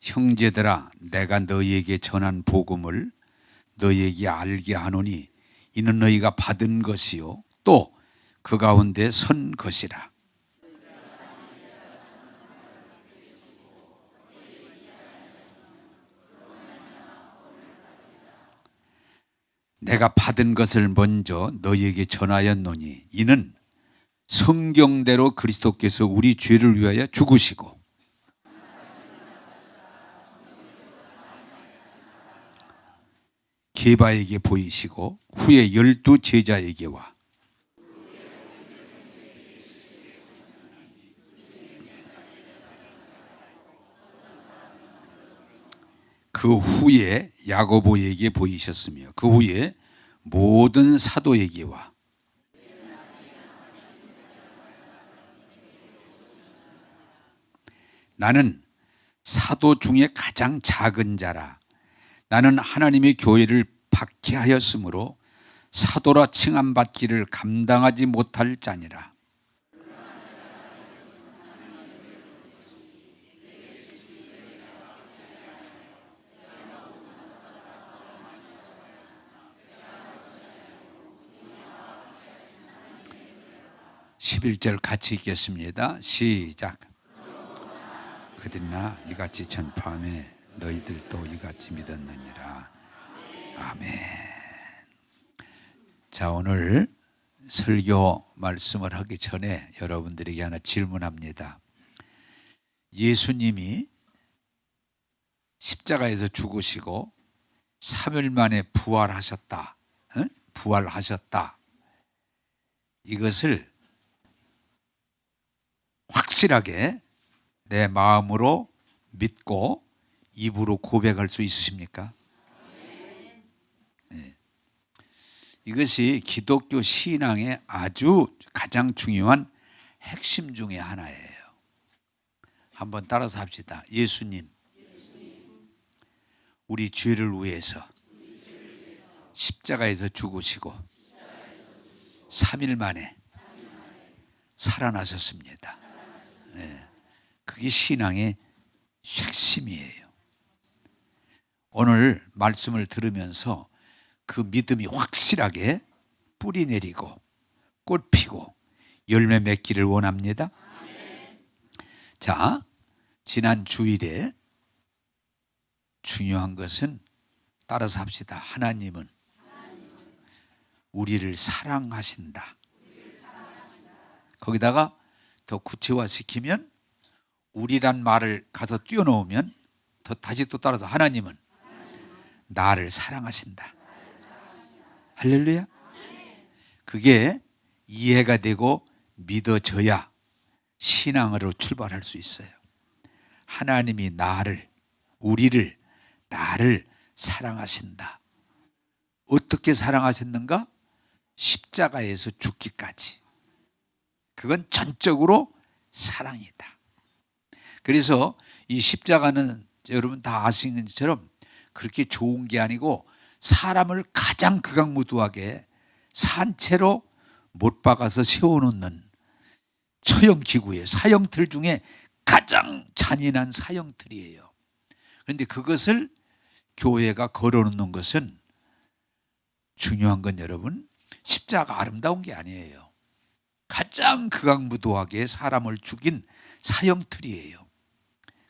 형제들아, 내가 너희에게 전한 복음을 너희에게 알게 하노니 이는 너희가 받은 것이요 또 그 가운데 선 것이라. 내가 받은 것을 먼저 너희에게 전하였노니 이는 성경대로 그리스도께서 우리 죄를 위하여 죽으시고 게바에게 보이시고 후에 12 제자에게와 그 후에 야고보에게 보이셨으며 그 후에 모든 사도에게와 나는 사도 중에 가장 작은 자라. 나는 하나님의 교회를 박해하였으므로 사도라 칭함받기를 감당하지 못할 자니라. (11절) 같이 읽겠습니다. 시작. 그들이나 이같이 전파하며 너희들도 이같이 믿었느니라. 아멘. 자, 오늘 설교 말씀을 하기 전에 여러분들에게 하나 질문합니다. 예수님이 십자가에서 죽으시고 3일 만에 부활하셨다. 부활하셨다. 이것을 확실하게 내 마음으로 믿고 입으로 고백할 수 있으십니까? 네. 이것이 기독교 신앙의 아주 가장 중요한 핵심 중에 하나예요. 한번 따라서 합시다. 예수님, 우리 죄를 위해서 십자가에서 죽으시고 3일 만에 살아나셨습니다. 네. 그게 신앙의 핵심이에요. 오늘 말씀을 들으면서 그 믿음이 확실하게 뿌리 내리고 꽃 피고 열매 맺기를 원합니다. 자, 지난 주일에 중요한 것은 따라서 합시다. 하나님은 우리를 사랑하신다. 거기다가 더 구체화시키면 우리란 말을 가서 띄워놓으면 다시 또 따라서 하나님은 나를 사랑하신다. 할렐루야. 그게 이해가 되고 믿어져야 신앙으로 출발할 수 있어요. 하나님이 우리를 나를 사랑하신다. 어떻게 사랑하셨는가? 십자가에서 죽기까지. 그건 전적으로 사랑이다. 그래서 이 십자가는 여러분 다 아시는 것처럼 그렇게 좋은 게 아니고 사람을 가장 극악무도하게 산채로 못 박아서 세워놓는 처형기구예요. 사형틀 중에 가장 잔인한 사형틀이에요. 그런데 그것을 교회가 걸어놓는 것은 중요한 건 여러분, 십자가 아름다운 게 아니에요. 가장 극악무도하게 사람을 죽인 사형틀이에요.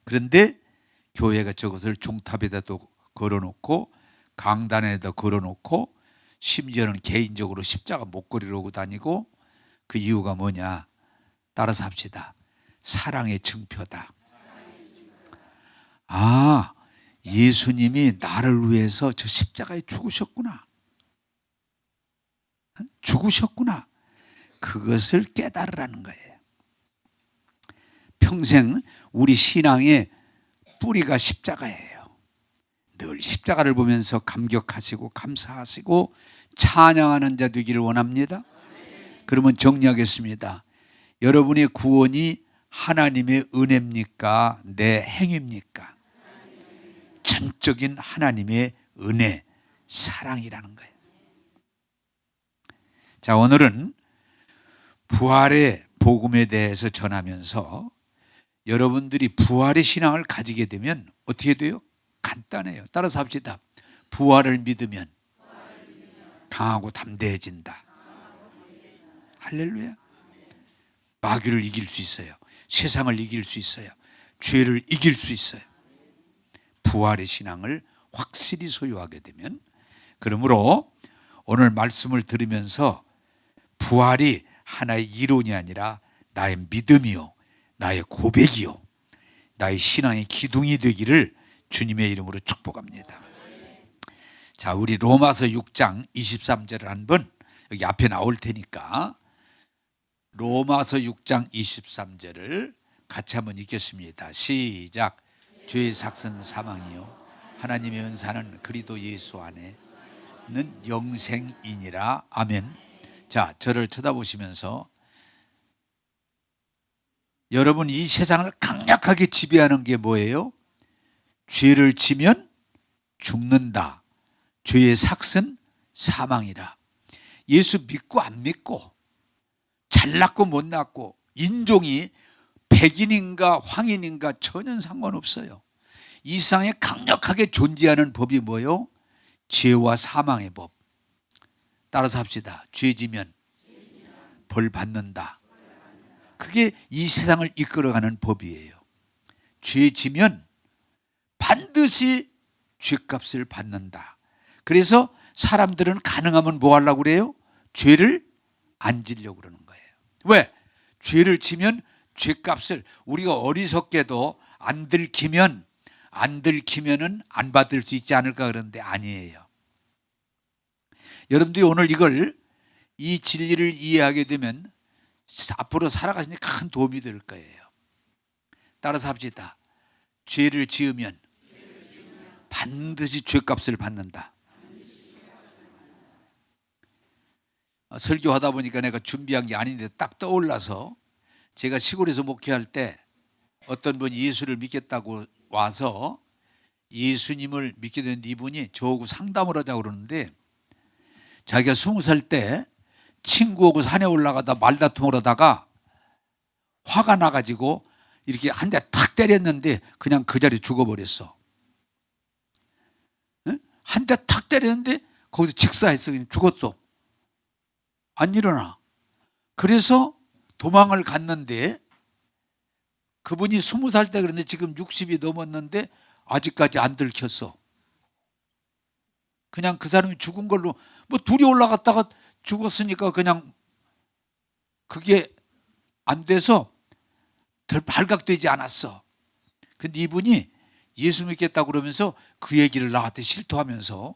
그런데 교회가 저것을 종탑에다도 걸어놓고 강단에다 걸어놓고 심지어는 개인적으로 십자가 목걸이를 하고 다니고 그 이유가 뭐냐? 따라서 합시다. 사랑의 증표다. 아, 예수님이 나를 위해서 저 십자가에 죽으셨구나. 죽으셨구나. 그것을 깨달으라는 거예요. 평생 우리 신앙의 뿌리가 십자가예요. 늘 십자가를 보면서 감격하시고 감사하시고 찬양하는 자 되기를 원합니다. 그러면 정리하겠습니다. 여러분의 구원이 하나님의 은혜입니까? 내 행위입니까? 전적인 하나님의 은혜, 사랑이라는 거예요. 자, 오늘은 부활의 복음에 대해서 전하면서 여러분들이 부활의 신앙을 가지게 되면 어떻게 돼요? 간단해요. 따라서 합시다. 부활을 믿으면 강하고 담대해진다. 할렐루야. 마귀를 이길 수 있어요. 세상을 이길 수 있어요. 죄를 이길 수 있어요. 부활의 신앙을 확실히 소유하게 되면. 그러므로 오늘 말씀을 들으면서 부활이 하나의 이론이 아니라 나의 믿음이요, 나의 고백이요, 나의 신앙의 기둥이 되기를 주님의 이름으로 축복합니다. 자, 우리 로마서 6장 23절을 한번 여기 앞에 나올 테니까 로마서 6장 23절을 같이 한번 읽겠습니다. 시작. 죄의 삭은 사망이요 하나님의 은사는 그리스도 예수 안에는 영생이니라. 아멘. 자, 저를 쳐다보시면서 여러분, 이 세상을 강력하게 지배하는 게 뭐예요? 죄를 지면 죽는다. 죄의 삭은 사망이라. 예수 믿고 안 믿고, 잘났고 못났고, 인종이 백인인가 황인인가 전혀 상관없어요. 이 세상에 강력하게 존재하는 법이 뭐예요? 죄와 사망의 법. 따라서 합시다. 죄 지면 벌 받는다. 그게 이 세상을 이끌어가는 법이에요. 죄 지면 반드시 죄값을 받는다. 그래서 사람들은 가능하면 뭐 하려고 그래요? 죄를 안 지려고 그러는 거예요. 왜? 죄를 지면 죄값을, 우리가 어리석게도 안 들키면은 안 받을 수 있지 않을까 그러는데 아니에요. 여러분들이 오늘 이 진리를 이해하게 되면 앞으로 살아가시는 데 큰 도움이 될 거예요. 따라서 합시다. 죄를 지으면 반드시 죄값을 받는다. 설교하다 보니까 내가 준비한 게 아닌데 딱 떠올라서, 제가 시골에서 목회할 때 어떤 분이 예수를 믿겠다고 와서 예수님을 믿게 된 이분이 저하고 상담을 하자고 그러는데, 자기가 20살 때 친구하고 산에 올라가다 말다툼을 하다가 화가 나가지고 이렇게 한 대 탁 때렸는데 그냥 그 자리에 죽어버렸어. 한 대 탁 때렸는데 거기서 직사했어. 그냥 죽었어. 안 일어나. 그래서 도망을 갔는데, 그분이 20살 때 그런데 지금 60이 넘었는데 아직까지 안 들켰어. 그냥 그 사람이 죽은 걸로, 뭐 둘이 올라갔다가 죽었으니까 그냥 그게 안 돼서 덜 발각되지 않았어. 근데 이분이 예수 믿겠다고 그러면서 그 얘기를 나한테 실토하면서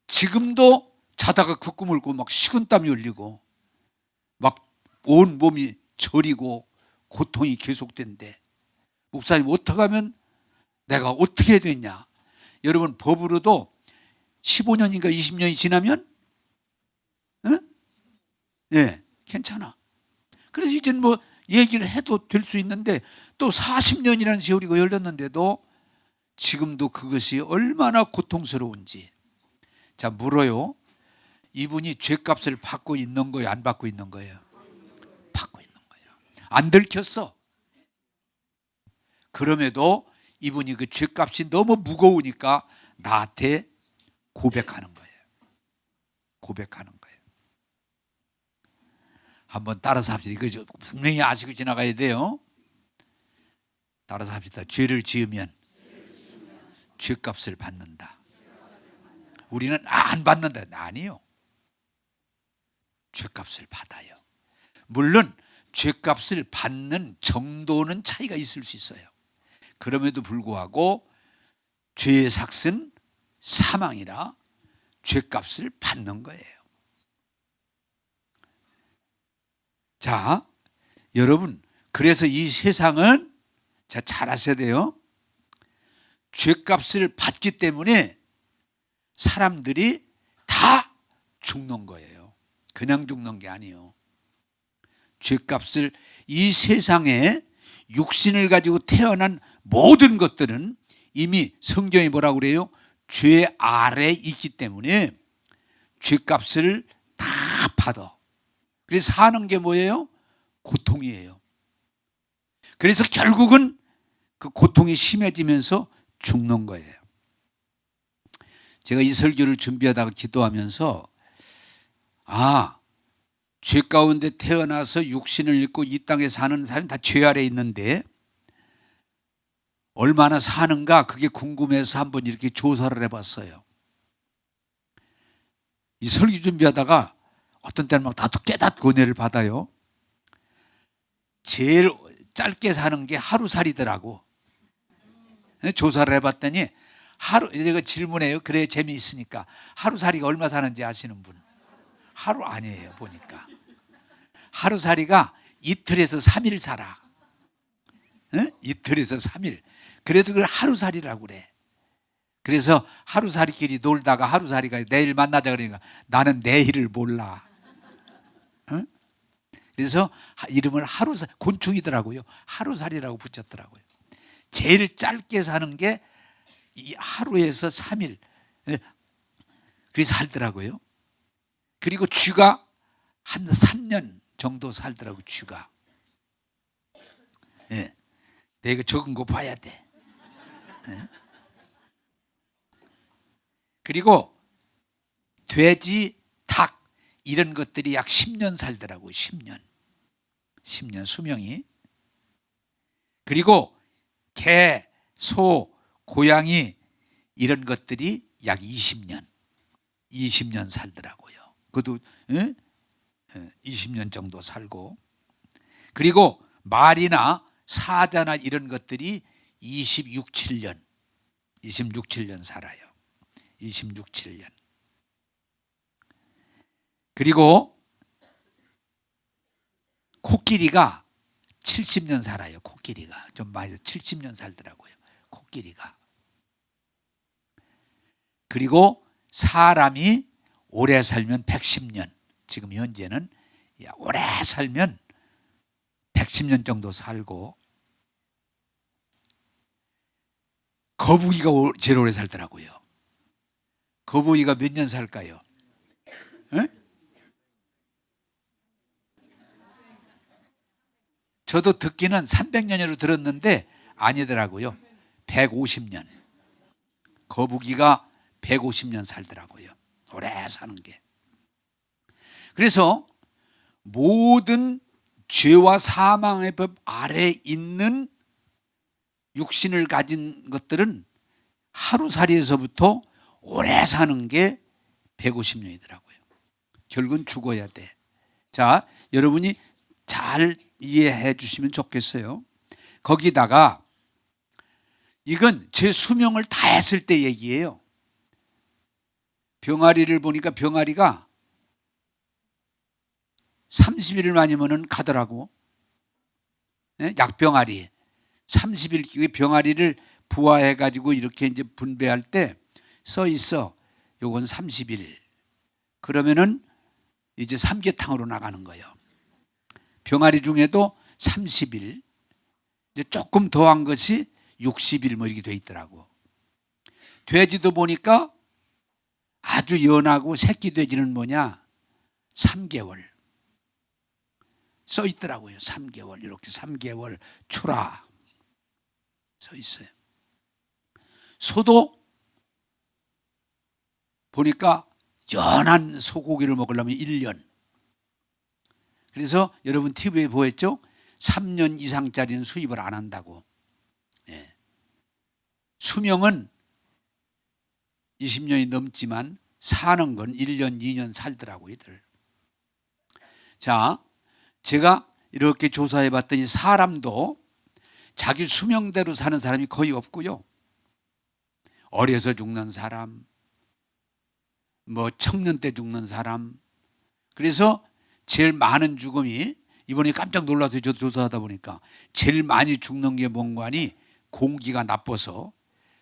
지금도 자다가 그 꿈을 꾸고 막 식은땀이 흘리고 막 온 몸이 저리고 고통이 계속된대. 목사님, 어떻게 하면, 내가 어떻게 해야 되냐? 여러분, 법으로도 15년인가 20년이 지나면 괜찮아. 그래서 이제는 뭐 얘기를 해도 될 수 있는데, 또 40년이라는 세월이 걸렸는데도 지금도 그것이 얼마나 고통스러운지. 자, 물어요. 이분이 죄값을 받고 있는 거예요, 안 받고 있는 거예요? 받고 있는 거예요. 안 들켰어. 그럼에도 이분이 그 죄값이 너무 무거우니까 나한테 고백하는 거예요. 고백하는 거예요. 한번 따라서 합시다. 이거 분명히 아시고 지나가야 돼요. 따라서 합시다. 죄를 지으면 죄값을 받는다. 우리는 안 받는다. 아니요. 죄값을 받아요. 물론 죄값을 받는 정도는 차이가 있을 수 있어요. 그럼에도 불구하고 죄의 삭은 사망이라 죄값을 받는 거예요. 자, 여러분, 그래서 이 세상은 잘 아셔야 돼요. 죄값을 받기 때문에 사람들이 다 죽는 거예요. 그냥 죽는 게 아니에요. 죄값을, 이 세상에 육신을 가지고 태어난 모든 것들은 이미 성경이 뭐라고 그래요? 죄 아래 있기 때문에 죄값을 다 받아. 그래서 사는 게 뭐예요? 고통이에요. 그래서 결국은 그 고통이 심해지면서 죽는 거예요. 제가 이 설교를 준비하다가 기도하면서 죄 가운데 태어나서 육신을 입고 이 땅에 사는 사람이 다 죄 아래 있는데 얼마나 사는가 그게 궁금해서 한번 이렇게 조사를 해봤어요. 이 설교 준비하다가 어떤 때는 막 나도 깨닫고 은혜를 받아요. 제일 짧게 사는 게 하루살이더라고. 조사를 해봤더니 내가 질문해요. 그래야 재미있으니까. 하루살이가 얼마 사는지 아시는 분? 하루 아니에요. 보니까 하루살이가 이틀에서 3일 살아. 이틀에서 3일. 그래도 그걸 하루살이라고 그래. 그래서 하루살이끼리 놀다가 하루살이가 내일 만나자 그러니까 나는 내일을 몰라. 그래서 이름을 곤충이더라고요. 하루살이라고 붙였더라고요. 제일 짧게 사는 게 이 하루에서 3일. 그래서 살더라고요. 그리고 쥐가 한 3년 정도 살더라고요. 쥐가. 내가 적은 거 봐야 돼. 그리고 돼지, 닭 이런 것들이 약 10년 살더라고요. 10년 수명이. 그리고 개, 소, 고양이 이런 것들이 약 20년 살더라고요. 그것도 20년 정도 살고. 그리고 말이나 사자나 이런 것들이 26, 7년 살아요. 26, 7년. 그리고 코끼리가 70년 살아요. 코끼리가 좀 많이 70년 살더라고요. 코끼리가. 그리고 사람이 오래 살면 110년. 지금 현재는 오래 살면 110년 정도 살고, 거북이가 제일 오래 살더라고요. 거북이가 몇 년 살까요? 저도 듣기는 300년으로 들었는데 아니더라고요. 150년. 거북이가 150년 살더라고요. 오래 사는 게. 그래서 모든 죄와 사망의 법 아래 있는 육신을 가진 것들은 하루살이에서부터 오래 사는 게 150년이더라고요. 결국은 죽어야 돼. 자, 여러분이 잘 이해해 주시면 좋겠어요. 거기다가 이건 제 수명을 다 했을 때 얘기예요. 병아리를 보니까 병아리가 30일 만이면 가더라고. 약병아리. 30일 병아리를 부화해 가지고 이렇게 이제 분배할 때 써 있어. 요건 30일. 그러면은 이제 삼계탕으로 나가는 거예요. 병아리 중에도 30일. 이제 조금 더한 것이 60일 뭐 이렇게 돼 있더라고. 돼지도 보니까 아주 연하고 새끼 돼지는 뭐냐? 3개월. 써 있더라고요. 3개월. 이렇게 3개월 초라 써 있어요. 소도 보니까 연한 소고기를 먹으려면 1년. 그래서 여러분 TV에 보였죠? 3년 이상짜리는 수입을 안 한다고. 수명은 20년이 넘지만 사는 건 1년, 2년 살더라고요. 이들. 자, 제가 이렇게 조사해 봤더니 사람도 자기 수명대로 사는 사람이 거의 없고요. 어려서 죽는 사람, 뭐 청년 때 죽는 사람. 그래서 제일 많은 죽음이, 이번에 깜짝 놀라서 저도 조사하다 보니까 제일 많이 죽는 게 뭔가 하니 공기가 나빠서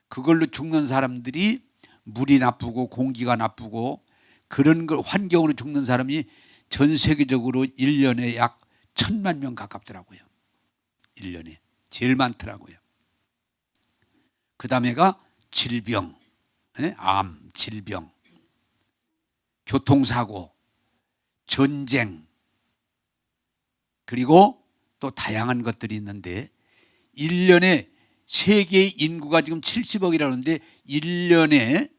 그걸로 죽는 사람들이 물이 나쁘고 공기가 나쁘고 그런 걸 환경으로 죽는 사람이 전 세계적으로 1년에 약 1000만 명 가깝더라고요. 1년에. 제일 많더라고요. 그 다음에가 질병, 암, 질병, 교통사고, 전쟁, 그리고 또 다양한 것들이 있는데 1년에 세계 인구가 지금 70억이라는데 1년에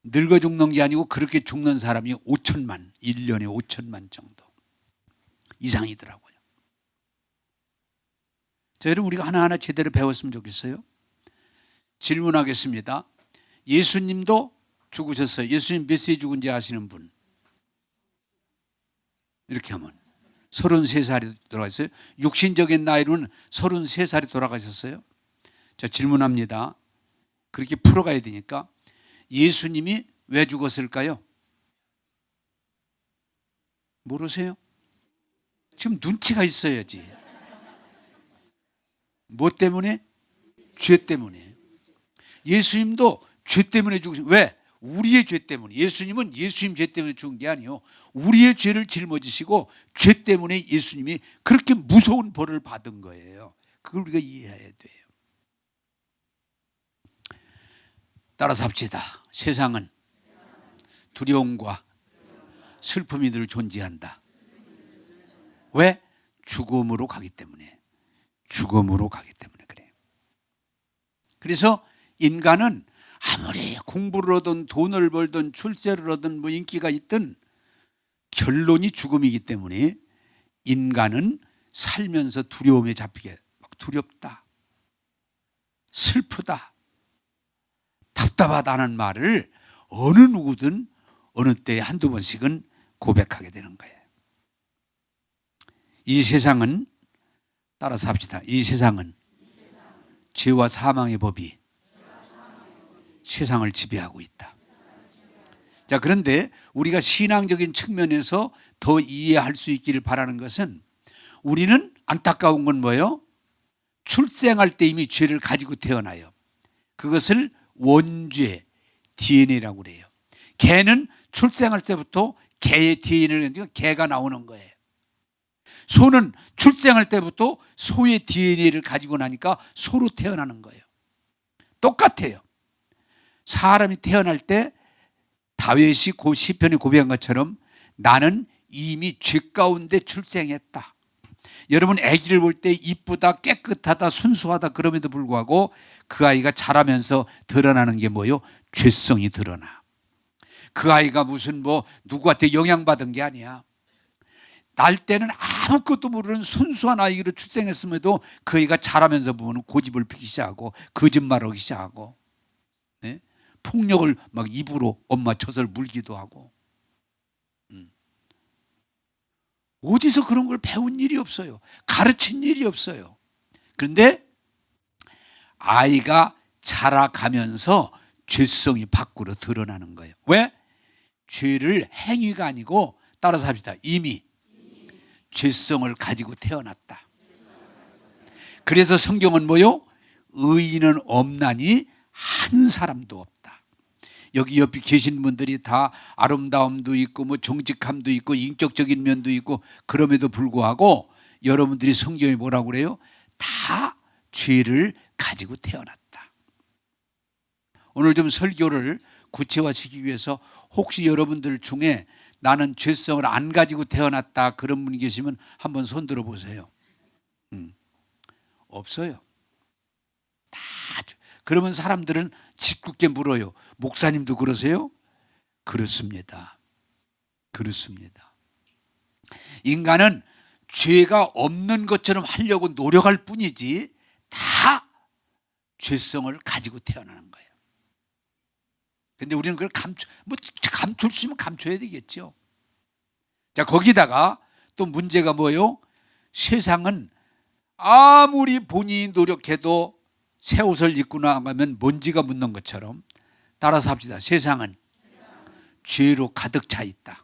늙어 죽는 게 아니고 그렇게 죽는 사람이 5천만, 1년에 5천만 정도 이상이더라고요. 자, 여러분 우리가 하나하나 제대로 배웠으면 좋겠어요. 질문하겠습니다. 예수님도 죽으셨어요. 예수님 몇 세에 죽은지 아시는 분? 이렇게 하면 33살이 돌아가셨어요. 육신적인 나이로는 33살이 돌아가셨어요. 자, 질문합니다. 그렇게 풀어가야 되니까 예수님이 왜 죽었을까요? 모르세요? 지금 눈치가 있어야지. 뭐 때문에? 죄 때문에. 예수님도 죄 때문에 죽으신. 왜? 우리의 죄 때문에. 예수님은 예수님 죄 때문에 죽은 게 아니에요. 우리의 죄를 짊어지시고 죄 때문에 예수님이 그렇게 무서운 벌을 받은 거예요. 그걸 우리가 이해해야 돼요. 따라서 합시다. 세상은 두려움과 슬픔이 늘 존재한다. 왜? 죽음으로 가기 때문에. 죽음으로 가기 때문에 그래요. 그래서 인간은 아무리 공부를 하든 돈을 벌든 출세를 하든 뭐 인기가 있든 결론이 죽음이기 때문에 인간은 살면서 두려움에 잡히게 막 두렵다, 슬프다, 답답하다는 말을 어느 누구든 어느 때에 한두 번씩은 고백하게 되는 거예요. 이 세상은, 따라서 합시다. 이 세상은 죄와 사망의 법이 세상을 지배하고 있다. 자, 그런데 우리가 신앙적인 측면에서 더 이해할 수 있기를 바라는 것은 우리는 안타까운 건 뭐예요? 출생할 때 이미 죄를 가지고 태어나요. 그것을 원죄, DNA라고 그래요. 개는 출생할 때부터 개의 DNA를 가지고 개가 나오는 거예요. 소는 출생할 때부터 소의 DNA를 가지고 나니까 소로 태어나는 거예요. 똑같아요. 사람이 태어날 때 다윗이 시편에 고백한 것처럼 나는 이미 죄 가운데 출생했다. 여러분 아기를 볼 때 이쁘다, 깨끗하다, 순수하다 그럼에도 불구하고 그 아이가 자라면서 드러나는 게 뭐예요? 죄성이 드러나. 그 아이가 무슨 뭐 누구한테 영향받은 게 아니야. 날 때는 아무것도 모르는 순수한 아이로 출생했음에도 그 아이가 자라면서 보면 고집을 피기 시작하고 거짓말하기 시작하고, 네? 폭력을 막 입으로 엄마 젖을 물기도 하고. 어디서 그런 걸 배운 일이 없어요. 가르친 일이 없어요. 그런데 아이가 자라가면서 죄성이 밖으로 드러나는 거예요. 왜? 죄를 행위가 아니고, 따라서 합시다. 이미 죄성을 가지고 태어났다. 그래서 성경은 뭐요? 의인은 없나니 한 사람도 없다. 여기 옆에 계신 분들이 다 아름다움도 있고 뭐 정직함도 있고 인격적인 면도 있고 그럼에도 불구하고 여러분들이 성경에 뭐라고 그래요? 다 죄를 가지고 태어났다. 오늘 좀 설교를 구체화시키기 위해서 혹시 여러분들 중에 나는 죄성을 안 가지고 태어났다 그런 분이 계시면 한번 손 들어 보세요. 없어요. 다. 그러면 사람들은 짓궂게 물어요. 목사님도 그러세요? 그렇습니다. 그렇습니다. 인간은 죄가 없는 것처럼 하려고 노력할 뿐이지 다 죄성을 가지고 태어나는 거예요. 근데 우리는 그걸 감출 수 있으면 감춰야 되겠죠. 자, 거기다가 또 문제가 뭐예요? 세상은 아무리 본인이 노력해도 새 옷을 입고 나가면 먼지가 묻는 것처럼, 따라서 합시다. 세상은 죄로 가득 차 있다.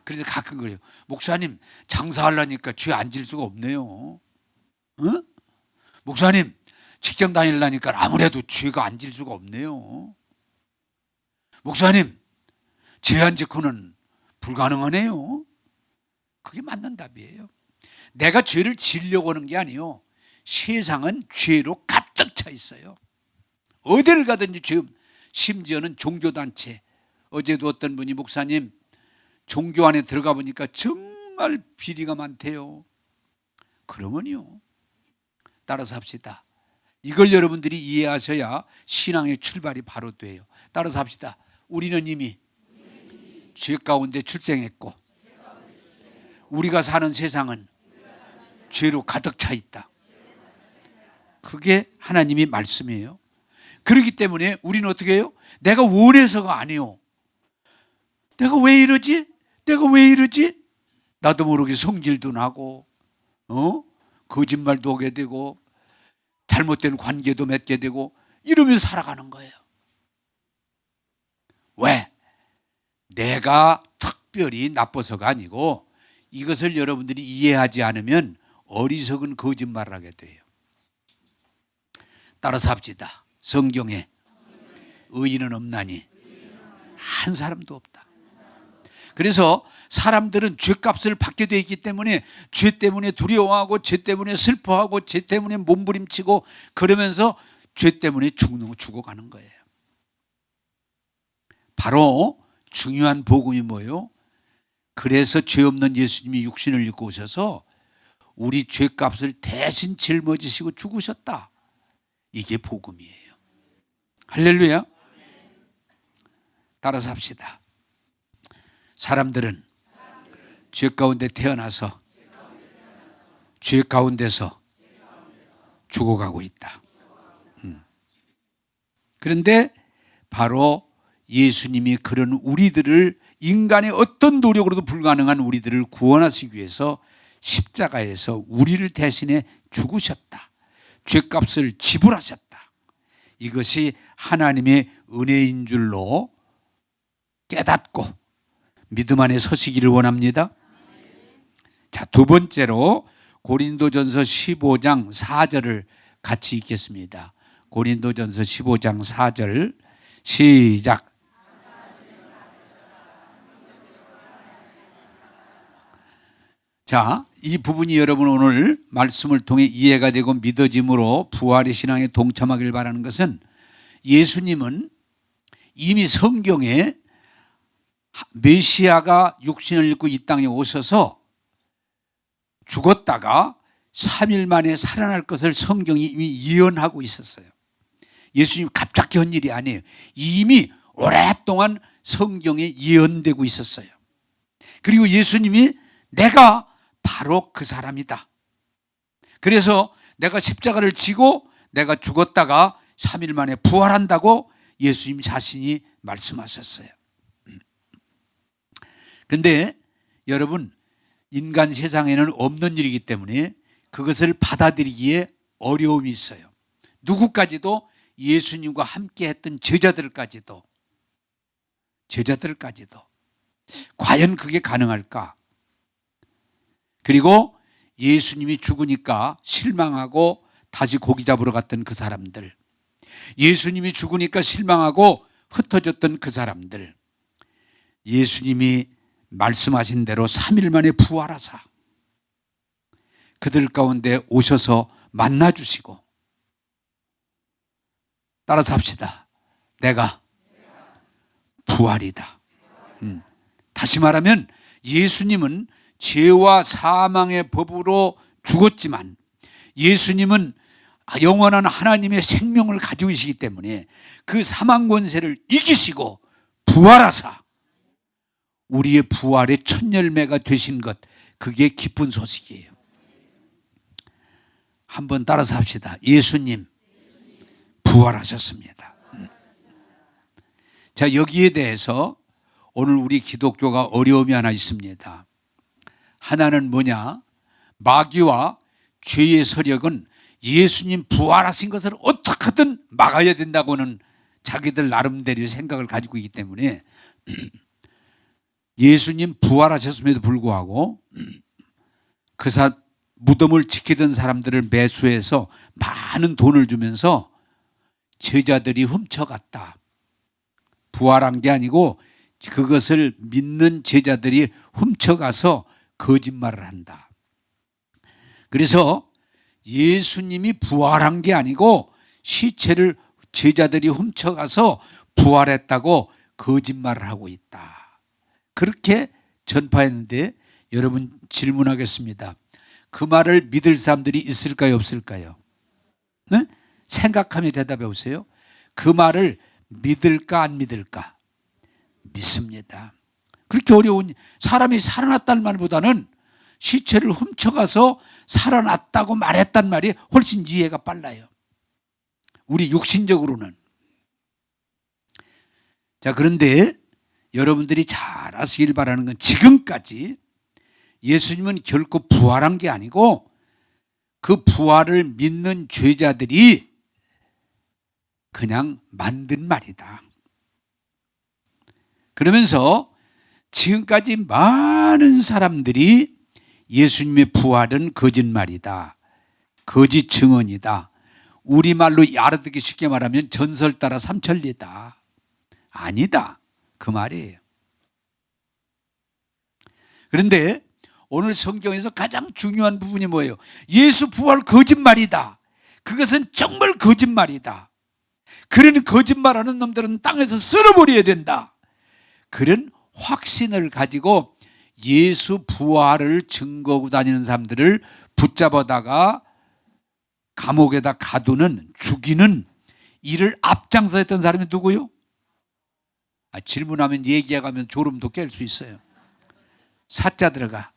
그래서 가끔 그래요. 목사님 장사하려니까 죄 안 질 수가 없네요. 어? 목사님 직장 다니려니까 아무래도 죄가 안 질 수가 없네요. 목사님 죄 안 짓고는 불가능하네요. 그게 맞는 답이에요. 내가 죄를 지으려고 하는 게 아니에요. 세상은 죄로 가득 차 있어요. 어디를 가든지 죄. 심지어는 종교단체. 어제도 어떤 분이 목사님 종교 안에 들어가 보니까 정말 비리가 많대요. 그러면요 따라서 합시다. 이걸 여러분들이 이해하셔야 신앙의 출발이 바로 돼요. 따라서 합시다. 우리는 이미 죄 가운데 출생했고 우리가 사는 세상은 죄로 가득 차 있다. 그게 하나님의 말씀이에요. 그렇기 때문에 우리는 어떻게 해요? 내가 원해서가 아니에요. 내가 왜 이러지? 내가 왜 이러지? 나도 모르게 성질도 나고 거짓말도 하게 되고 잘못된 관계도 맺게 되고 이러면서 살아가는 거예요. 왜? 내가 특별히 나빠서가 아니고 이것을 여러분들이 이해하지 않으면 어리석은 거짓말을 하게 돼요. 따라서 합시다. 성경에 의인은 없나니 한 사람도 없다. 그래서 사람들은 죄값을 받게 되어 있기 때문에 죄 때문에 두려워하고 죄 때문에 슬퍼하고 죄 때문에 몸부림치고 그러면서 죄 때문에 죽어가는 거예요. 바로 중요한 복음이 뭐예요? 그래서 죄 없는 예수님이 육신을 입고 오셔서 우리 죄값을 대신 짊어지시고 죽으셨다. 이게 복음이에요. 할렐루야. 따라서 합시다. 사람들은 죄 가운데 태어나서 죄 가운데서 죽어가고 있다. 그런데 바로 예수님이 그런 우리들을 인간의 어떤 노력으로도 불가능한 우리들을 구원하시기 위해서 십자가에서 우리를 대신해 죽으셨다. 죄값을 지불하셨다. 이것이 하나님의 은혜인 줄로 깨닫고 믿음 안에 서시기를 원합니다. 자, 두 번째로 고린도전서 15장 4절을 같이 읽겠습니다. 고린도전서 15장 4절 시작. 자, 이 부분이 여러분 오늘 말씀을 통해 이해가 되고 믿어짐으로 부활의 신앙에 동참하길 바라는 것은 예수님은 이미 성경에 메시아가 육신을 입고 이 땅에 오셔서 죽었다가 3일 만에 살아날 것을 성경이 이미 예언하고 있었어요. 예수님 갑자기 한 일이 아니에요. 이미 오랫동안 성경에 예언되고 있었어요. 그리고 예수님이 내가 바로 그 사람이다. 그래서 내가 십자가를 지고 내가 죽었다가 3일 만에 부활한다고 예수님 자신이 말씀하셨어요. 그런데 여러분, 인간 세상에는 없는 일이기 때문에 그것을 받아들이기에 어려움이 있어요. 누구까지도 예수님과 함께 했던 제자들까지도 과연 그게 가능할까? 그리고 예수님이 죽으니까 실망하고 다시 고기 잡으러 갔던 그 사람들, 예수님이 죽으니까 실망하고 흩어졌던 그 사람들, 예수님이 말씀하신 대로 3일 만에 부활하사 그들 가운데 오셔서 만나주시고, 따라서 합시다. 내가 부활이다. 다시 말하면 예수님은 죄와 사망의 법으로 죽었지만 예수님은 영원한 하나님의 생명을 가지고 계시기 때문에 그 사망 권세를 이기시고 부활하사 우리의 부활의 첫 열매가 되신 것, 그게 기쁜 소식이에요. 한번 따라서 합시다. 예수님 부활하셨습니다. 자, 여기에 대해서 오늘 우리 기독교가 어려움이 하나 있습니다. 하나는 뭐냐? 마귀와 죄의 세력은 예수님 부활하신 것을 어떻게든 막아야 된다고는 자기들 나름대로 생각을 가지고 있기 때문에 예수님 부활하셨음에도 불구하고 그 무덤을 지키던 사람들을 매수해서 많은 돈을 주면서 제자들이 훔쳐갔다. 부활한 게 아니고 그것을 믿는 제자들이 훔쳐가서 거짓말을 한다. 그래서 예수님이 부활한 게 아니고 시체를 제자들이 훔쳐가서 부활했다고 거짓말을 하고 있다. 그렇게 전파했는데 여러분 질문하겠습니다. 그 말을 믿을 사람들이 있을까요, 없을까요? 생각하며 대답해 보세요. 그 말을 믿을까 안 믿을까? 믿습니다. 그렇게 어려운, 사람이 살아났다는 말보다는 시체를 훔쳐가서 살아났다고 말했단 말이 훨씬 이해가 빨라요. 우리 육신적으로는. 자, 그런데 여러분들이 잘 아시길 바라는 건 지금까지 예수님은 결코 부활한 게 아니고 그 부활을 믿는 죄자들이 그냥 만든 말이다. 그러면서 지금까지 많은 사람들이 예수님의 부활은 거짓말이다, 거짓 증언이다, 우리말로 알아듣기 쉽게 말하면 전설 따라 삼천리다, 아니다, 그 말이에요. 그런데 오늘 성경에서 가장 중요한 부분이 뭐예요? 예수 부활 거짓말이다, 그것은 정말 거짓말이다, 그런 거짓말하는 놈들은 땅에서 쓸어버려야 된다, 그런 확신을 가지고 예수 부활을 증거하고 다니는 사람들을 붙잡아다가 감옥에다 가두는, 죽이는 이를 앞장서 했던 사람이 누구요? 질문하면 얘기해가면 졸음도 깰 수 있어요. 사자 들어가.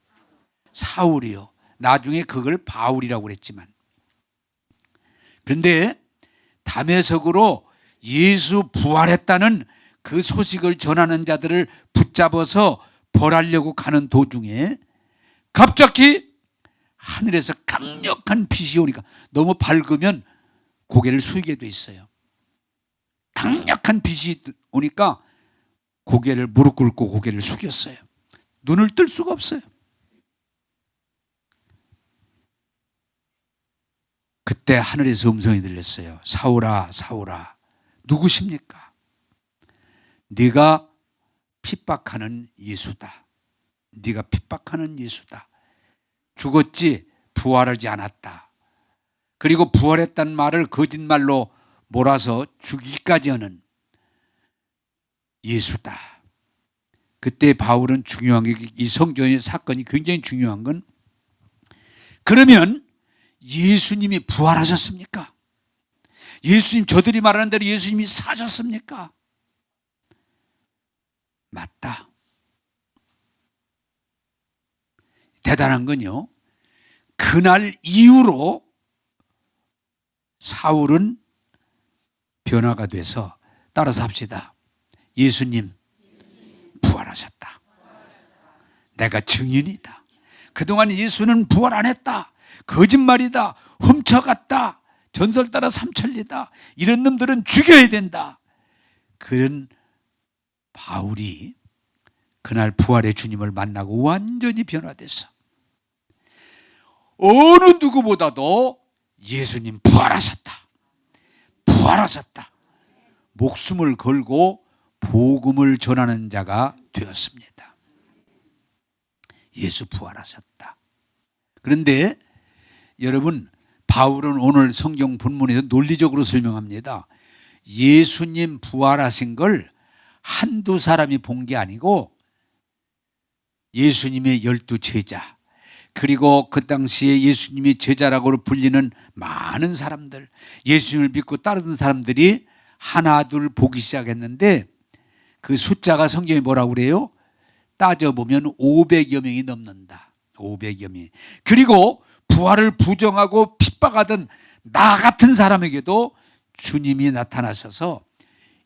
사울이요. 나중에 그걸 바울이라고 그랬지만. 그런데 담에석으로 예수 부활했다는 그 소식을 전하는 자들을 붙잡아서 벌하려고 가는 도중에 갑자기 하늘에서 강력한 빛이 오니까, 너무 밝으면 고개를 숙이게 돼 있어요. 강력한 빛이 오니까 고개를, 무릎 꿇고 고개를 숙였어요. 눈을 뜰 수가 없어요. 그때 하늘에서 음성이 들렸어요. 사울아, 사울아, 누구십니까? 네가 핍박하는 예수다. 네가 핍박하는 예수다. 죽었지 부활하지 않았다. 그리고 부활했다는 말을 거짓말로 몰아서 죽이기까지 하는 예수다. 그때 바울은 중요한 게, 이 성경의 사건이 굉장히 중요한 건, 그러면 예수님이 부활하셨습니까? 예수님, 저들이 말하는 대로 예수님이 사셨습니까? 맞다. 대단한 건요, 그날 이후로 사울은 변화가 돼서, 따라서 합시다. 예수님 부활하셨다. 내가 증인이다. 그동안 예수는 부활 안 했다, 거짓말이다, 훔쳐갔다, 전설 따라 삼천리다, 이런 놈들은 죽여야 된다. 그런 바울이 그날 부활의 주님을 만나고 완전히 변화됐어. 어느 누구보다도 예수님 부활하셨다, 부활하셨다, 목숨을 걸고 복음을 전하는 자가 되었습니다. 예수 부활하셨다. 그런데 여러분, 바울은 오늘 성경 본문에서 논리적으로 설명합니다. 예수님 부활하신 걸 한두 사람이 본 게 아니고 예수님의 12 제자, 그리고 그 당시에 예수님이 제자라고 불리는 많은 사람들, 예수님을 믿고 따르던 사람들이 하나 둘 보기 시작했는데, 그 숫자가 성경에 뭐라고 그래요? 따져보면 500여 명이 넘는다. 500여 명. 그리고 부활을 부정하고 핍박하던 나 같은 사람에게도 주님이 나타나셔서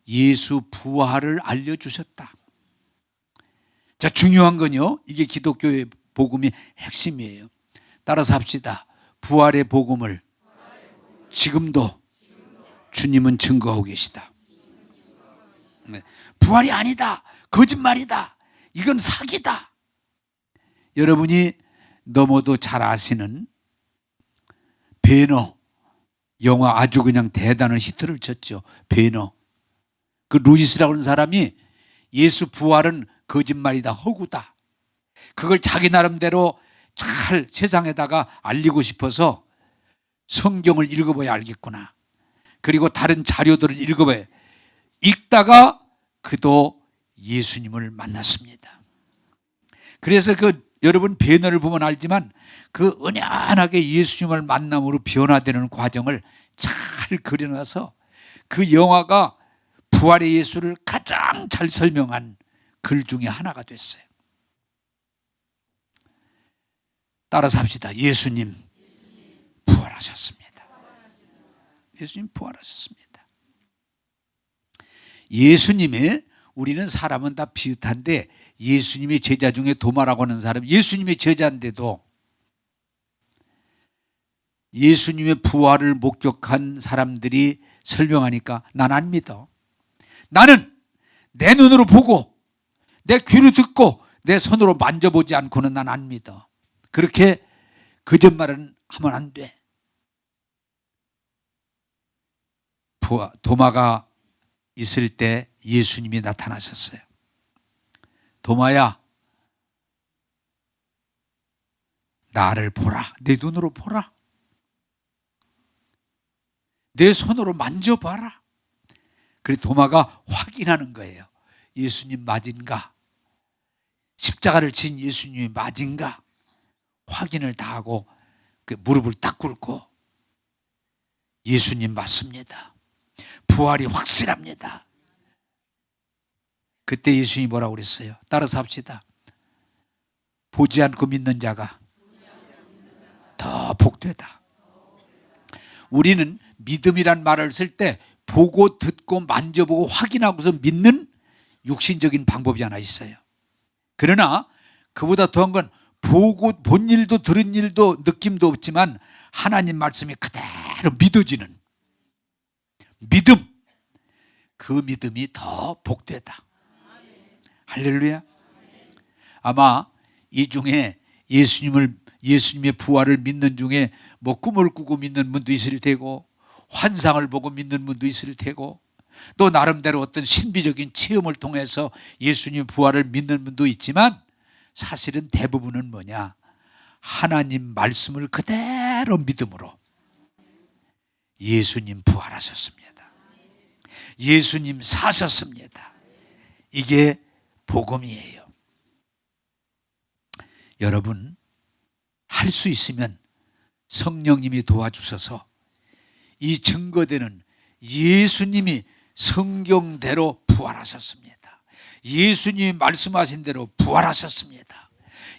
예수 부활을 알려주셨다. 자, 중요한 건요, 이게 기독교의 복음의 핵심이에요. 따라서 합시다. 부활의 복음을 지금도 주님은 증거하고 계시다. 부활이 아니다, 거짓말이다, 이건 사기다. 여러분이 너무도 잘 아시는 배너 영화, 아주 그냥 대단한 히트를 쳤죠. 배너. 그 루이스라고 하는 사람이 예수 부활은 거짓말이다, 허구다, 그걸 자기 나름대로 잘 세상에다가 알리고 싶어서 성경을 읽어봐야 알겠구나, 그리고 다른 자료들을 읽어봐야, 읽다가 그도 예수님을 만났습니다. 그래서 여러분 배너를 보면 알지만 그 은연하게 예수님을 만남으로 변화되는 과정을 잘 잘 그려놔서 그 영화가 부활의 예수를 가장 잘 설명한 글 중에 하나가 됐어요. 따라서 합시다. 예수님 부활하셨습니다. 예수님 부활하셨습니다. 예수님의, 우리는 사람은 다 비슷한데 예수님의 제자 중에 도마라고 하는 사람, 예수님의 제자인데도 예수님의 부활을 목격한 사람들이 설명하니까 난 안 믿어. 나는 내 눈으로 보고 내 귀로 듣고 내 손으로 만져보지 않고는 난 안 믿어. 그렇게 거짓말은 하면 안 돼. 도마가 있을 때 예수님이 나타나셨어요. 도마야, 나를 보라. 내 눈으로 보라. 내 손으로 만져봐라. 그래서 도마가 확인하는 거예요. 예수님 맞은가? 십자가를 진 예수님이 맞은가? 확인을 다 하고 그 무릎을 딱 꿇고 예수님 맞습니다. 부활이 확실합니다. 그때 예수님이 뭐라고 그랬어요? 따라서 합시다. 보지 않고 믿는 자가 더 복되다. 우리는 믿음이란 말을 쓸 때 보고 듣고 만져보고 확인하고서 믿는 육신적인 방법이 하나 있어요. 그러나 그보다 더한 건 보고 본 일도 들은 일도 느낌도 없지만 하나님 말씀이 그대로 믿어지는 믿음, 그 믿음이 더 복되다. 할렐루야. 아마 이 중에 예수님의 부활을 믿는 중에 뭐 꿈을 꾸고 믿는 분도 있을 테고 환상을 보고 믿는 분도 있을 테고 또 나름대로 어떤 신비적인 체험을 통해서 예수님의 부활을 믿는 분도 있지만 사실은 대부분은 뭐냐? 하나님 말씀을 그대로 믿음으로 예수님 부활하셨습니다. 예수님 사셨습니다. 이게 복음이에요. 여러분, 할 수 있으면 성령님이 도와주셔서 이 증거되는 예수님이 성경대로 부활하셨습니다. 예수님이 말씀하신 대로 부활하셨습니다.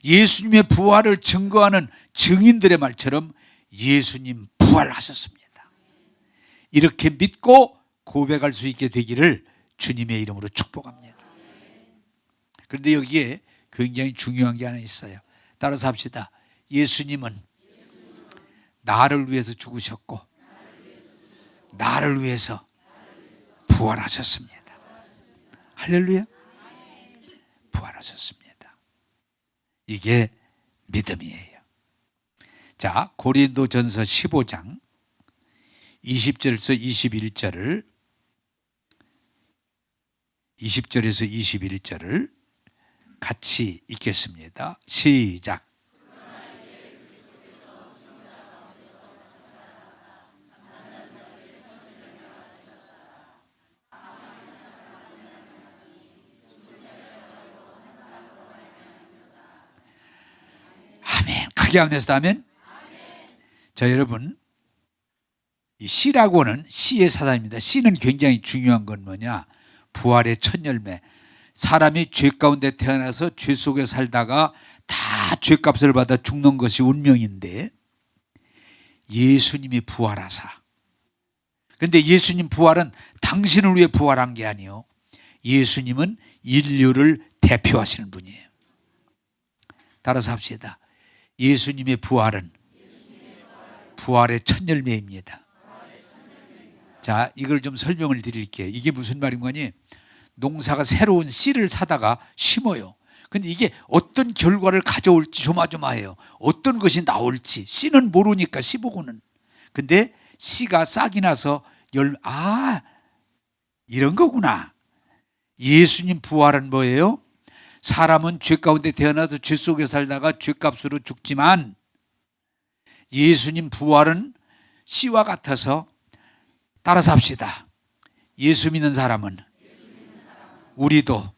예수님의 부활을 증거하는 증인들의 말처럼 예수님 부활하셨습니다. 이렇게 믿고 고백할 수 있게 되기를 주님의 이름으로 축복합니다. 그런데 여기에 굉장히 중요한 게 하나 있어요. 따라서 합시다. 예수님은 나를 위해서 죽으셨고 나를 위해서 부활하셨습니다. 할렐루야. 부활하셨습니다. 이게 믿음이에요. 자, 고린도전서 15장 20절에서 21절을 20절에서 21절을 같이 읽겠습니다. 시작. 아멘. 크게 하면서 아멘. 자, 여러분, 이 씨라고는 씨의 사상입니다. 씨는 굉장히 중요한 건 뭐냐? 부활의 첫 열매. 사람이 죄 가운데 태어나서 죄 속에 살다가 다 죄값을 받아 죽는 것이 운명인데 예수님이 부활하사. 그런데 예수님 부활은 당신을 위해 부활한 게 아니요. 예수님은 인류를 대표하시는 분이에요. 따라서 합시다. 예수님의 부활은 부활의 첫 열매입니다. 자, 이걸 좀 설명을 드릴게요. 이게 무슨 말인 거니? 농사가 새로운 씨를 사다가 심어요. 근데 이게 어떤 결과를 가져올지 조마조마해요. 어떤 것이 나올지 씨는 모르니까 씨보고는. 근데 씨가 싹이 나서 이런 거구나. 예수님 부활은 뭐예요? 사람은 죄 가운데 태어나서 죄 속에 살다가 죄값으로 죽지만 예수님 부활은 씨와 같아서 따라서 합시다. 예수 믿는 사람은 우리도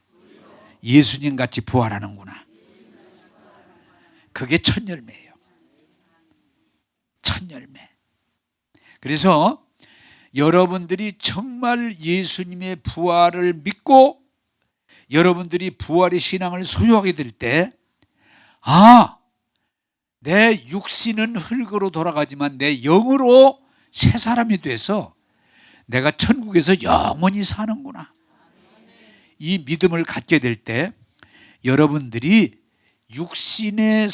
예수님 같이 부활하는구나. 그게 첫 열매예요. 첫 열매. 그래서 여러분들이 정말 예수님의 부활을 믿고 여러분들이 부활의 신앙을 소유하게 될 때, 내 육신은 흙으로 돌아가지만 내 영으로 새 사람이 돼서 내가 천국에서 영원히 사는구나. 이 믿음을 갖게 될 때 여러분들이 육신의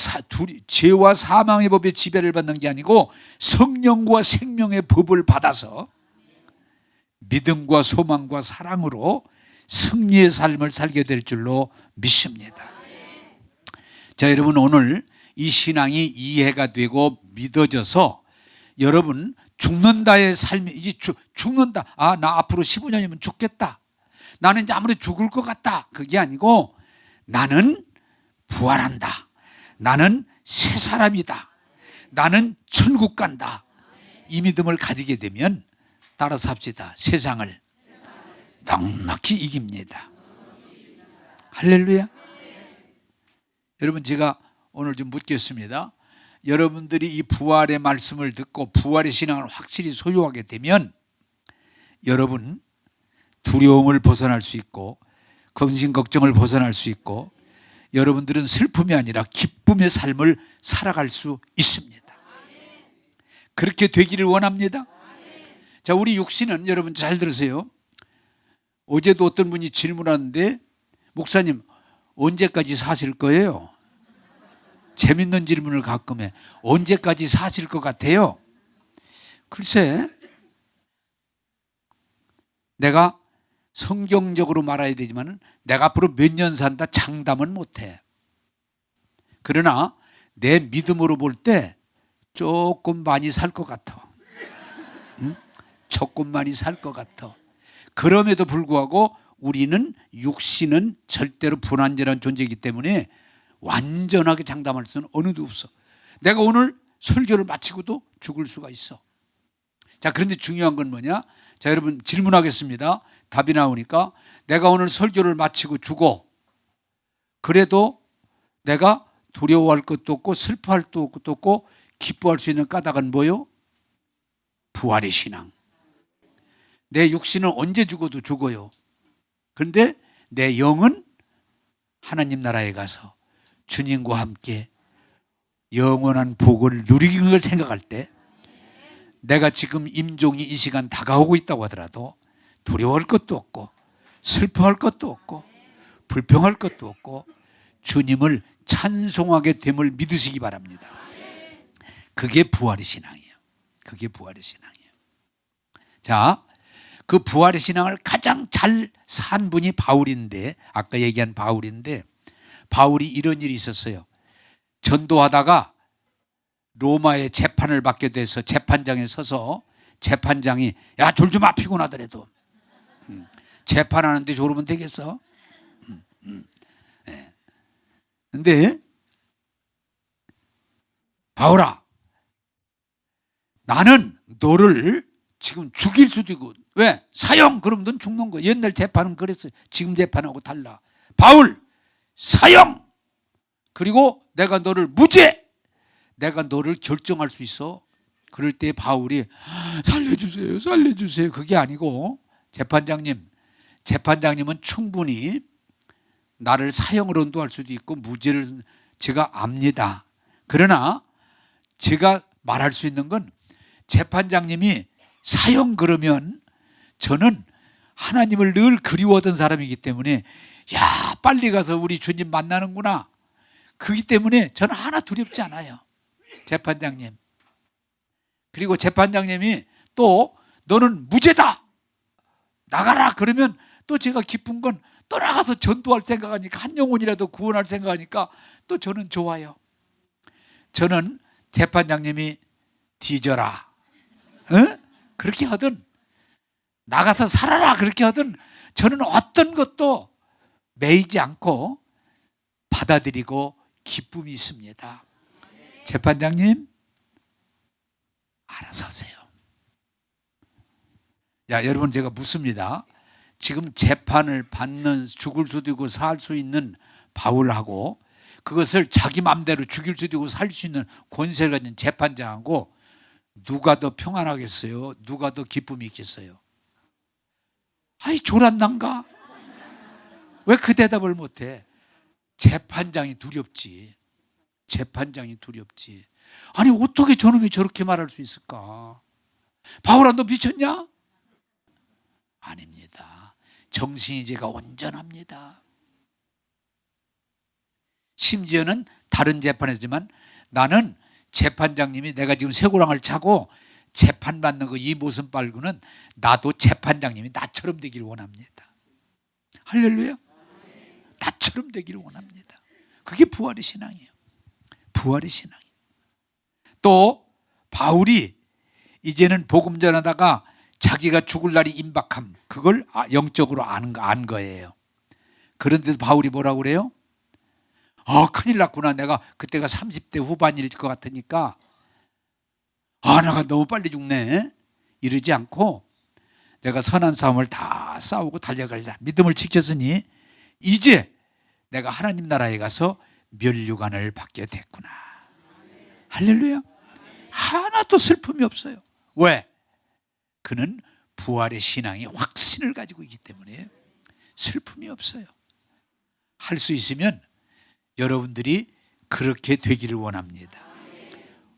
죄와 사망의 법의 지배를 받는 게 아니고 성령과 생명의 법을 받아서 믿음과 소망과 사랑으로 승리의 삶을 살게 될 줄로 믿습니다. 자, 여러분, 오늘 이 신앙이 이해가 되고 믿어져서 여러분 죽는다의 삶이 이제 죽는다. 나 앞으로 15년이면 죽겠다. 나는 이제 아무래도 죽을 것 같다. 그게 아니고 나는 부활한다. 나는 새 사람이다. 나는 천국 간다. 이 믿음을 가지게 되면 따라서 합시다. 세상을 넉넉히 이깁니다. 할렐루야. 여러분, 제가 오늘 좀 묻겠습니다. 여러분들이 이 부활의 말씀을 듣고 부활의 신앙을 확실히 소유하게 되면 여러분 두려움을 벗어날 수 있고 근심 걱정을 벗어날 수 있고 여러분들은 슬픔이 아니라 기쁨의 삶을 살아갈 수 있습니다. 그렇게 되기를 원합니다. 자, 우리 육신은 여러분 잘 들으세요. 어제도 어떤 분이 질문하는데, 목사님 언제까지 사실 거예요? 재밌는 질문을 가끔 해. 언제까지 사실 것 같아요? 글쎄, 내가 성경적으로 말해야 되지만 내가 앞으로 몇 년 산다 장담은 못해. 그러나 내 믿음으로 볼 때 조금 많이 살 것 같아. 조금 많이 살 것 같아. 그럼에도 불구하고 우리는 육신은 절대로 불완전한 존재이기 때문에 완전하게 장담할 수는 어느도 없어. 내가 오늘 설교를 마치고도 죽을 수가 있어. 자, 그런데 중요한 건 뭐냐? 자, 여러분 질문하겠습니다. 답이 나오니까 내가 오늘 설교를 마치고 죽어. 그래도 내가 두려워할 것도 없고 슬퍼할 것도 없고 기뻐할 수 있는 까닭은 뭐요? 부활의 신앙. 내 육신은 언제 죽어도 죽어요. 그런데 내 영은 하나님 나라에 가서 주님과 함께 영원한 복을 누리는 걸 생각할 때 내가 지금 임종이 이 시간 다가오고 있다고 하더라도 두려워할 것도 없고 슬퍼할 것도 없고 불평할 것도 없고 주님을 찬송하게 됨을 믿으시기 바랍니다. 그게 부활의 신앙이에요. 그게 부활의 신앙이에요. 자, 그 부활의 신앙을 가장 잘 산 분이 바울인데, 아까 얘기한 바울인데, 바울이 이런 일이 있었어요. 전도하다가 로마의 재판을 받게 돼서 재판장에 서서 재판장이 야, 졸 좀 피곤하더라도 재판하는데 졸으면 되겠어? 근데 바울아, 나는 너를 지금 죽일 수도 있고, 왜? 사형! 그럼 넌 죽는 거야. 옛날 재판은 그랬어요. 지금 재판하고 달라. 바울! 사형! 그리고 내가 너를 무죄! 내가 너를 결정할 수 있어. 그럴 때 바울이 살려주세요, 살려주세요. 그게 아니고 재판장님은 충분히 나를 사형으로 인도할 수도 있고 무죄를 제가 압니다. 그러나 제가 말할 수 있는 건 재판장님이 사형 그러면 저는 하나님을 늘 그리워하던 사람이기 때문에 야, 빨리 가서 우리 주님 만나는구나. 그렇기 때문에 저는 하나 두렵지 않아요. 재판장님. 그리고 재판장님이 또 너는 무죄다. 나가라. 그러면 또 제가 기쁜 건 또 나가서 전도할 생각하니까 한 영혼이라도 구원할 생각하니까 또 저는 좋아요. 저는 재판장님이 뒤져라. 그렇게 하든 나가서 살아라. 그렇게 하든 저는 어떤 것도 매이지 않고 받아들이고 기쁨이 있습니다. 재판장님, 알아서 하세요. 야, 여러분, 제가 묻습니다. 지금 재판을 받는 죽을 수도 있고 살 수 있는 바울하고 그것을 자기 마음대로 죽일 수도 있고 살 수 있는 권세를 가진 재판장하고 누가 더 평안하겠어요? 누가 더 기쁨이 있겠어요? 아이 조란난가? 왜 그 대답을 못해? 재판장이 두렵지. 재판장이 두렵지. 아니 어떻게 저놈이 저렇게 말할 수 있을까? 바울아 너 미쳤냐? 아닙니다. 정신이 제가 온전합니다. 심지어는 다른 재판이지만 나는 재판장님이 내가 지금 쇠고랑을 차고 재판받는 거 이 모습 말고는 나도 재판장님이 나처럼 되기를 원합니다. 할렐루야. 나처럼 되기를 원합니다. 그게 부활의 신앙이에요. 부활의 신앙이에요. 또 바울이 이제는 복음 전하다가 자기가 죽을 날이 임박함, 그걸 영적으로 안 거예요. 그런데도 바울이 뭐라고 그래요? 큰일 났구나. 내가 그때가 30대 후반일 것 같으니까 내가 너무 빨리 죽네 이러지 않고 내가 선한 싸움을 다 싸우고 달려가리라. 믿음을 지켰으니 이제 내가 하나님 나라에 가서 면류관을 받게 됐구나. 할렐루야. 하나도 슬픔이 없어요. 왜? 그는 부활의 신앙의 확신을 가지고 있기 때문에 슬픔이 없어요. 할 수 있으면 여러분들이 그렇게 되기를 원합니다.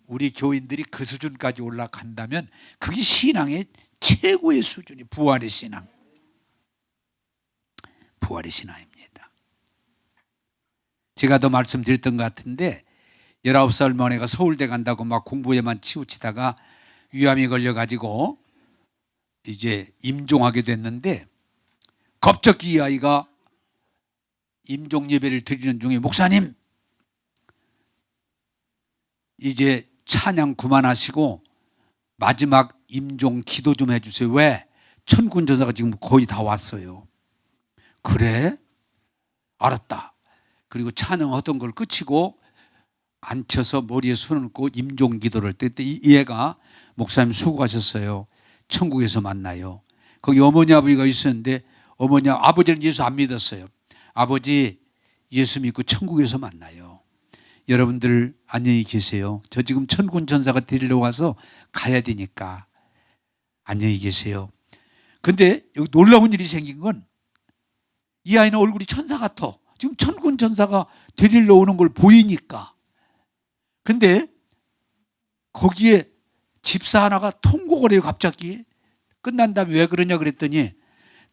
우리 교인들이 그 수준까지 올라간다면 그게 신앙의 최고의 수준이 부활의 신앙. 부활의 신앙입니다. 제가 더 말씀드렸던 것 같은데 19살 막내가 서울대 간다고 막 공부에만 치우치다가 위암이 걸려가지고 이제 임종하게 됐는데 갑자기 이 아이가 임종 예배를 드리는 중에 목사님 이제 찬양 그만하시고 마지막 임종 기도 좀 해주세요. 왜? 천군 전사가 지금 거의 다 왔어요. 그래? 알았다. 그리고 찬양하던 걸 끝이고 앉혀서 머리에 손을 얹고 임종 기도를 때 이 애가 목사님 수고하셨어요. 천국에서 만나요. 거기 어머니 아버지가 있었는데 아버지는 예수 안 믿었어요. 아버지 예수 믿고 천국에서 만나요. 여러분들 안녕히 계세요. 저 지금 천군 천사가 데리러 와서 가야 되니까 안녕히 계세요. 근데 여기 놀라운 일이 생긴 건 이 아이는 얼굴이 천사 같아. 지금 천군 천사가 데리러 오는 걸 보이니까. 근데 거기에 집사 하나가 통곡을 해요. 갑자기 끝난 다음에 왜 그러냐 그랬더니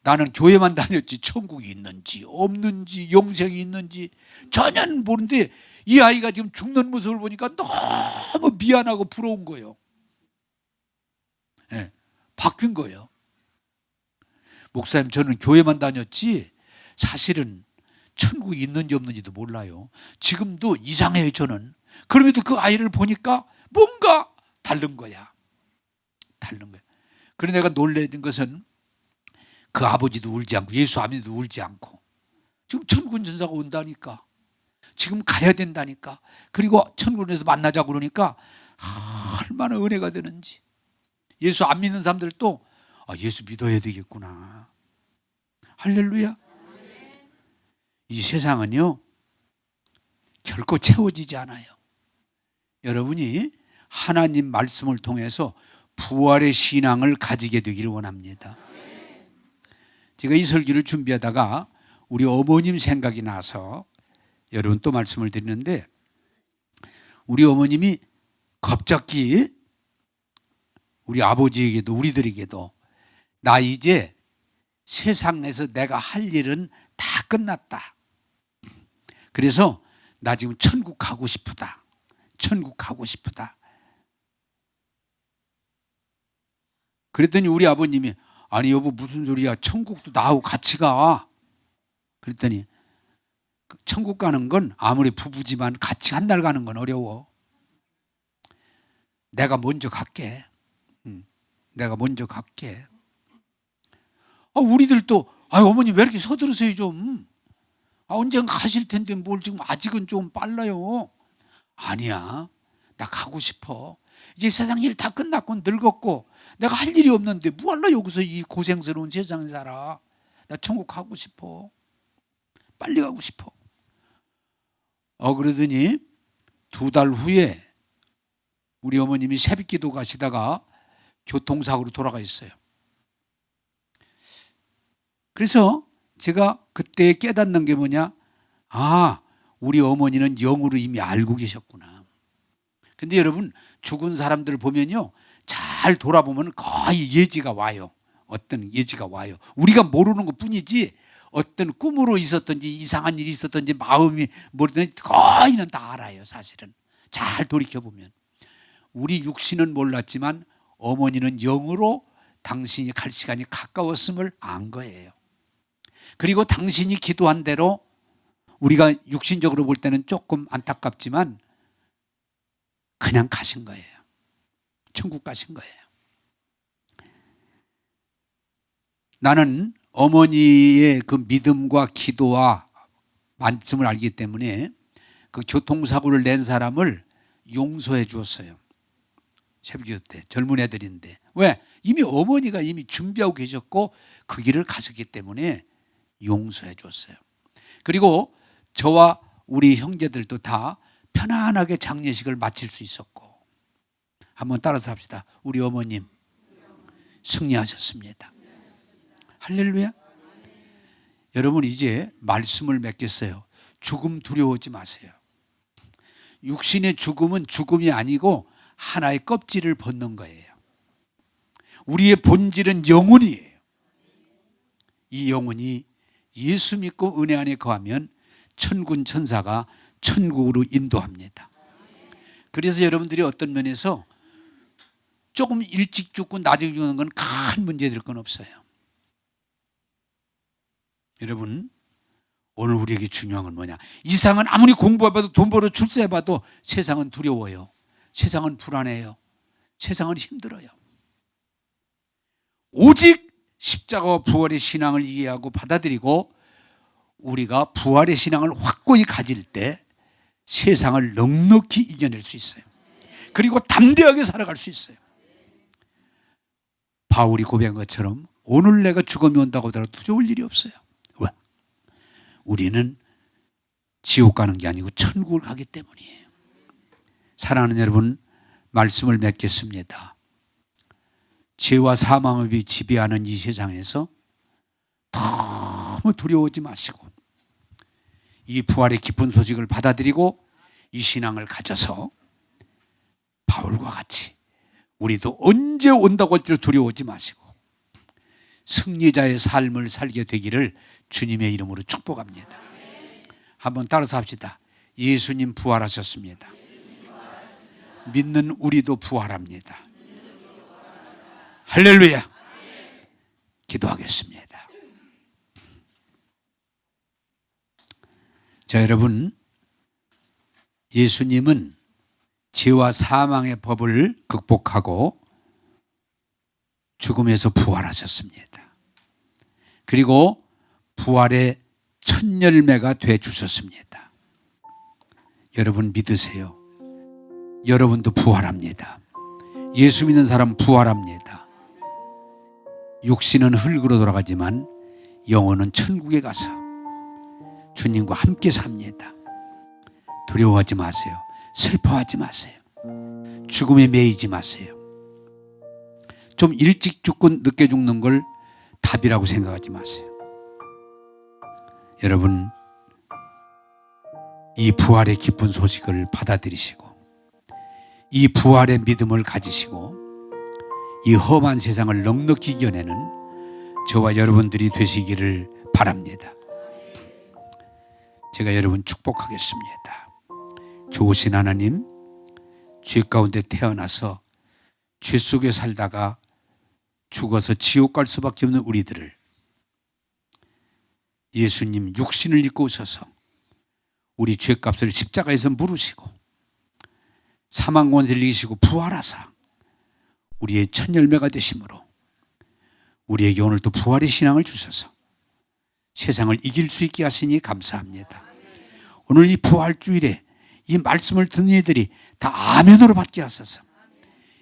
나는 교회만 다녔지 천국이 있는지 없는지 영생이 있는지 전혀 모르는데 이 아이가 지금 죽는 모습을 보니까 너무 미안하고 부러운 거예요. 네, 바뀐 거예요. 목사님 저는 교회만 다녔지 사실은 천국이 있는지 없는지도 몰라요. 지금도 이상해요 저는. 그럼에도 그 아이를 보니까 뭔가 다른 거야. 다른 거야. 그런데 내가 놀라는 것은 그 아버지도 울지 않고 예수 아버지도 울지 않고 지금 천군 전사가 온다니까. 지금 가야 된다니까. 그리고 천군에서 만나자고 그러니까 얼마나 은혜가 되는지. 예수 안 믿는 사람들도 예수 믿어야 되겠구나. 할렐루야. 이 세상은요 결코 채워지지 않아요. 여러분이 하나님 말씀을 통해서 부활의 신앙을 가지게 되기를 원합니다. 제가 이 설교를 준비하다가 우리 어머님 생각이 나서 여러분 또 말씀을 드리는데 우리 어머님이 갑자기 우리 아버지에게도 우리들에게도 나 이제 세상에서 내가 할 일은 다 끝났다. 그래서 나 지금 천국 가고 싶다. 천국 가고 싶다. 그랬더니 우리 아버님이 아니 여보 무슨 소리야. 천국도 나하고 같이 가. 그랬더니 천국 가는 건 아무리 부부지만 같이 한 달 가는 건 어려워. 내가 먼저 갈게. 내가 먼저 갈게. 우리들도 어머니 왜 이렇게 서두르세요 좀. 언젠가 가실 텐데 뭘 지금 아직은 좀 빨라요. 아니야. 나 가고 싶어. 이제 세상 일 다 끝났고 늙었고 내가 할 일이 없는데 뭐할라 여기서 이 고생스러운 세상에 살아. 나 천국 가고 싶어. 빨리 가고 싶어. 그러더니 2달 후에 우리 어머님이 새벽기도 가시다가 교통사고로 돌아가셨어요. 그래서 제가 그때 깨닫는 게 뭐냐? 아, 우리 어머니는 영으로 이미 알고 계셨구나. 근데 여러분, 죽은 사람들을 보면요, 잘 돌아보면 거의 예지가 와요. 어떤 예지가 와요. 우리가 모르는 것 뿐이지 어떤 꿈으로 있었든지 이상한 일이 있었든지 마음이 뭐든지 거의는 다 알아요. 사실은 잘 돌이켜보면. 우리 육신은 몰랐지만 어머니는 영으로 당신이 갈 시간이 가까웠음을 안 거예요. 그리고 당신이 기도한 대로 우리가 육신적으로 볼 때는 조금 안타깝지만 그냥 가신 거예요. 천국 가신 거예요. 나는 어머니의 그 믿음과 기도와 말씀을 알기 때문에 그 교통사고를 낸 사람을 용서해 주었어요. 새벽기도 때 젊은 애들인데. 왜? 이미 어머니가 이미 준비하고 계셨고 그 길을 가셨기 때문에 용서해 줬어요. 그리고 저와 우리 형제들도 다 편안하게 장례식을 마칠 수 있었고. 한번 따라서 합시다. 우리 어머님 승리하셨습니다. 할렐루야. 여러분, 이제 말씀을 맺겠어요. 죽음 두려워하지 마세요. 육신의 죽음은 죽음이 아니고 하나의 껍질을 벗는 거예요. 우리의 본질은 영혼이에요. 이 영혼이 예수 믿고 은혜 안에 거하면 천군 천사가 천국으로 인도합니다. 그래서 여러분들이 어떤 면에서 조금 일찍 죽고 나중에 죽는 건 큰 문제 될 건 없어요. 여러분, 오늘 우리에게 중요한 건 뭐냐? 이 세상은 아무리 공부해봐도 돈 벌어 출세해봐도 세상은 두려워요. 세상은 불안해요. 세상은 힘들어요. 오직 십자가와 부활의 신앙을 이해하고 받아들이고 우리가 부활의 신앙을 확고히 가질 때 세상을 넉넉히 이겨낼 수 있어요. 그리고 담대하게 살아갈 수 있어요. 바울이 고백한 것처럼 오늘 내가 죽음이 온다고 하더라도 두려울 일이 없어요. 왜? 우리는 지옥 가는 게 아니고 천국을 가기 때문이에요. 사랑하는 여러분, 말씀을 맺겠습니다. 죄와 사망이 지배하는 이 세상에서 너무 두려워하지 마시고 이 부활의 기쁜 소식을 받아들이고 이 신앙을 가져서 바울과 같이 우리도 언제 온다고 할지라도 두려워하지 마시고 승리자의 삶을 살게 되기를 주님의 이름으로 축복합니다. 한번 따라서 합시다. 예수님 부활하셨습니다. 믿는 우리도 부활합니다. 할렐루야. 기도하겠습니다. 자, 여러분, 예수님은 죄와 사망의 법을 극복하고 죽음에서 부활하셨습니다. 그리고 부활의 첫 열매가 돼 주셨습니다. 여러분 믿으세요. 여러분도 부활합니다. 예수 믿는 사람 부활합니다. 육신은 흙으로 돌아가지만 영혼은 천국에 가서 주님과 함께 삽니다. 두려워하지 마세요. 슬퍼하지 마세요. 죽음에 매이지 마세요. 좀 일찍 죽고 늦게 죽는 걸 답이라고 생각하지 마세요. 여러분, 이 부활의 기쁜 소식을 받아들이시고 이 부활의 믿음을 가지시고 이 험한 세상을 넉넉히 이겨내는 저와 여러분들이 되시기를 바랍니다. 제가 여러분 축복하겠습니다. 좋으신 하나님, 죄 가운데 태어나서 죄 속에 살다가 죽어서 지옥 갈 수밖에 없는 우리들을 예수님 육신을 입고 오셔서 우리 죄값을 십자가에서 물으시고 사망 권세를 이기시고 부활하사 우리의 첫 열매가 되심으로 우리에게 오늘 또 부활의 신앙을 주셔서 세상을 이길 수 있게 하시니 감사합니다. 오늘 이 부활주일에 이 말씀을 듣는 이들이 다 아멘으로 받게 하소서.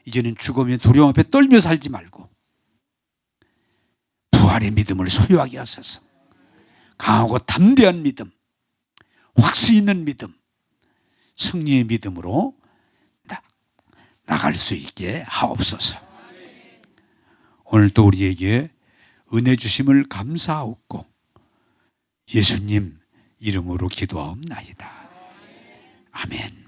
이제는 죽음의 두려움 앞에 떨며 살지 말고 부활의 믿음을 소유하게 하소서. 강하고 담대한 믿음, 확신 있는 믿음, 승리의 믿음으로 나갈 나갈 수 있게 하옵소서. 오늘도 우리에게 은혜 주심을 감사하옵고 예수님 이름으로 기도하옵나이다. 아멘.